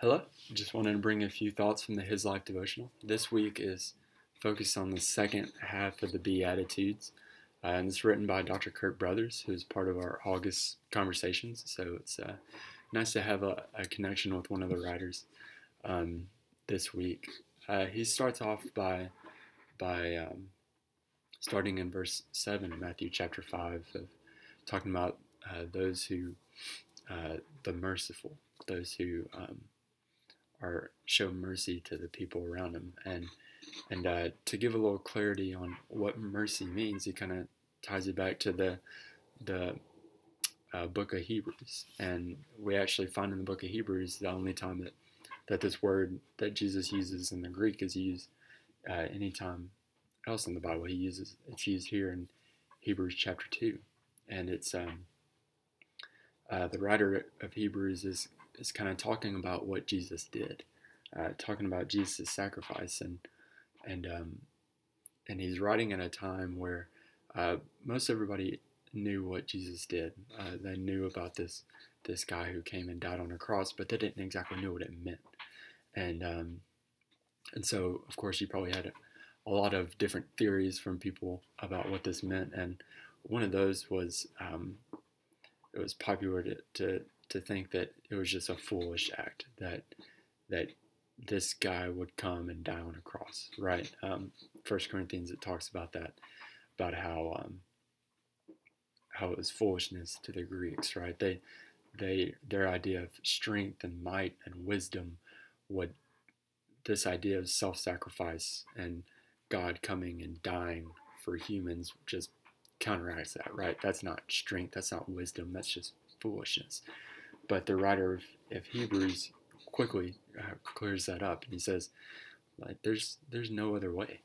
Hello, just wanted to bring a few thoughts from the His Life devotional. This week is focused on the second half of the Beatitudes, and it's written by Dr. Kurt Brothers, who's part of our August conversations. So it's nice to have a connection with one of the writers this week. He starts off by starting in verse 7 of Matthew chapter 5, of talking about those who, the merciful, those who or show mercy to the people around him. And to give a little clarity on what mercy means, he kind of ties it back to the book of Hebrews. And we actually find in the book of Hebrews the only time that this word that Jesus uses in the Greek is used anytime else in the Bible. It's used here in Hebrews chapter 2. And it's the writer of Hebrews is kind of talking about what Jesus did, talking about Jesus' sacrifice, and he's writing at a time where most everybody knew what Jesus did. They knew about this guy who came and died on a cross, but they didn't exactly know what it meant. And so, of course, you probably had a lot of different theories from people about what this meant, and one of those was it was popular to think that it was just a foolish act, that this guy would come and die on a cross, right? 1 Corinthians, it talks about that, about how it was foolishness to the Greeks, right? Their idea of strength and might and wisdom, would this idea of self-sacrifice and God coming and dying for humans just counteracts that, right? That's not strength, that's not wisdom, that's just foolishness. But the writer of Hebrews quickly clears that up, and he says, like, there's no other way.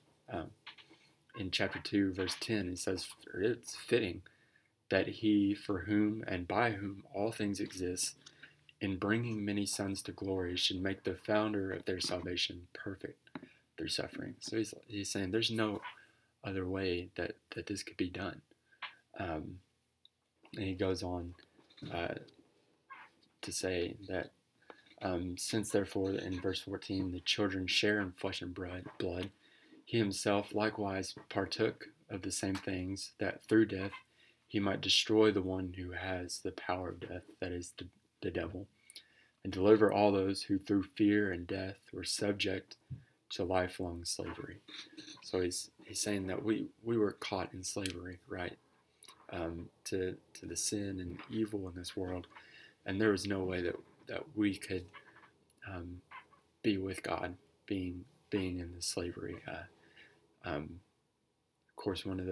In chapter 2, verse 10, he says, it's fitting that he for whom and by whom all things exist, in bringing many sons to glory, should make the founder of their salvation perfect through suffering. So he's saying there's no other way that this could be done. And he goes on to say that since therefore, in verse 14, the children share in flesh and blood, he himself likewise partook of the same things, that through death he might destroy the one who has the power of death, that is the devil, and deliver all those who through fear and death were subject to lifelong slavery. So he's saying that we were caught in slavery, right, to the sin and evil in this world, and there was no way that we could be with God, being in the slavery. Of course, one of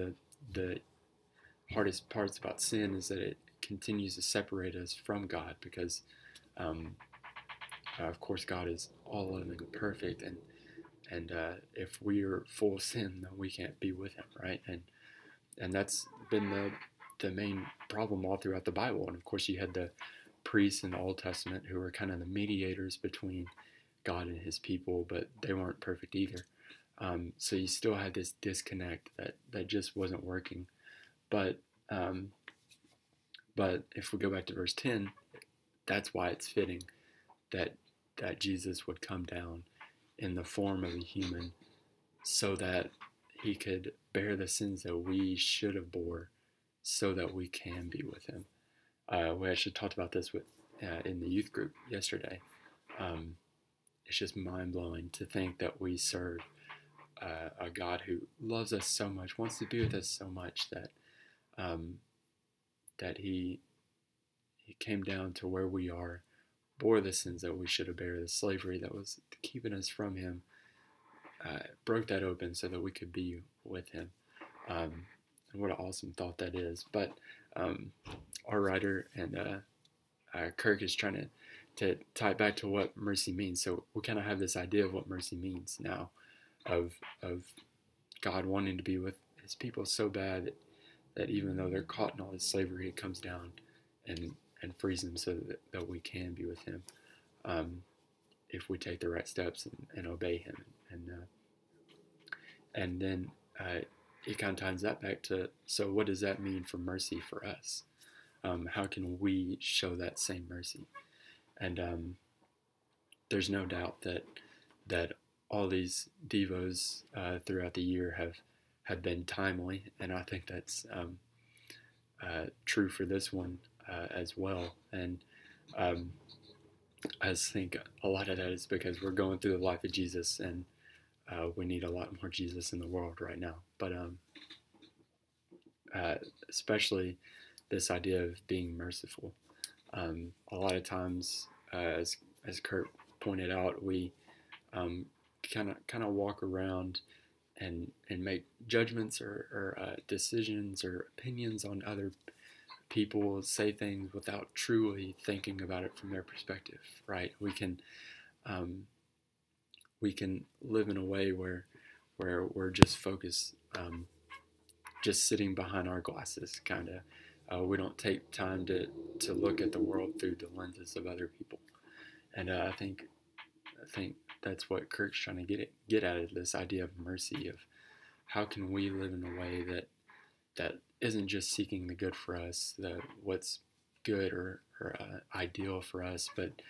the hardest parts about sin is that it continues to separate us from God, because of course God is all loving and perfect, and if we are full of sin, then we can't be with him, right? And that's been the main problem all throughout the Bible. And of course, you had the priests in the Old Testament who were kind of the mediators between God and his people, but they weren't perfect either. So you still had this disconnect that just wasn't working. But if we go back to verse 10, that's why it's fitting that Jesus would come down in the form of a human, so that he could bear the sins that we should have bore, so that we can be with him. We actually talked about this in the youth group yesterday. It's just mind-blowing to think that we serve a God who loves us so much, wants to be with us so much, that he came down to where we are, bore the sins that we should have bare, the slavery that was keeping us from him, broke that open so that we could be with him. And what an awesome thought that is. But our writer and Kirk is trying to tie it back to what mercy means. So we kind of have this idea of what mercy means now, of God wanting to be with his people so bad that even though they're caught in all this slavery, it comes down and frees them so that we can be with him, if we take the right steps and obey him. And then it kind of ties that back to, so what does that mean for mercy for us? How can we show that same mercy? And there's no doubt that all these devos throughout the year have been timely, and I think that's true for this one as well. And um, I just think a lot of that is because we're going through the life of Jesus, and we need a lot more Jesus in the world right now. But especially this idea of being merciful. A lot of times, as Kurt pointed out, we kind of walk around and make judgments or decisions or opinions on other people, say things without truly thinking about it from their perspective. Right? We can live in a way where we're just focused, just sitting behind our glasses, kind of. We don't take time to look at the world through the lenses of other people, and I think that's what Kirk's trying to get at, this idea of mercy, of how can we live in a way that isn't just seeking the good for us, what's good or ideal for us, but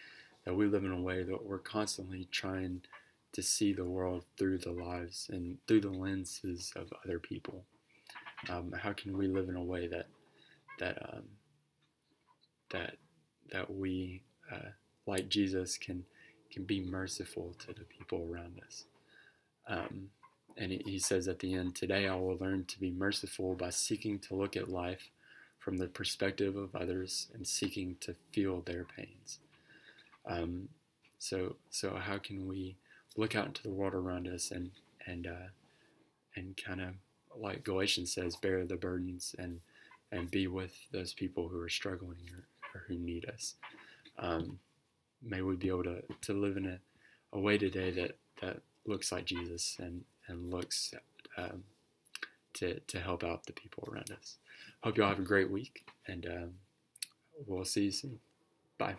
that we live in a way that we're constantly trying to see the world through the lives and through the lenses of other people. How can we live in a way that we, like Jesus, can be merciful to the people around us? And he says at the end, "Today I will learn to be merciful by seeking to look at life from the perspective of others and seeking to feel their pains." So how can we look out into the world around us and kind of, like Galatians says, bear the burdens and be with those people who are struggling or who need us. May we be able to live in a way today that looks like Jesus and looks to help out the people around us. Hope you all have a great week, and we'll see you soon. Bye.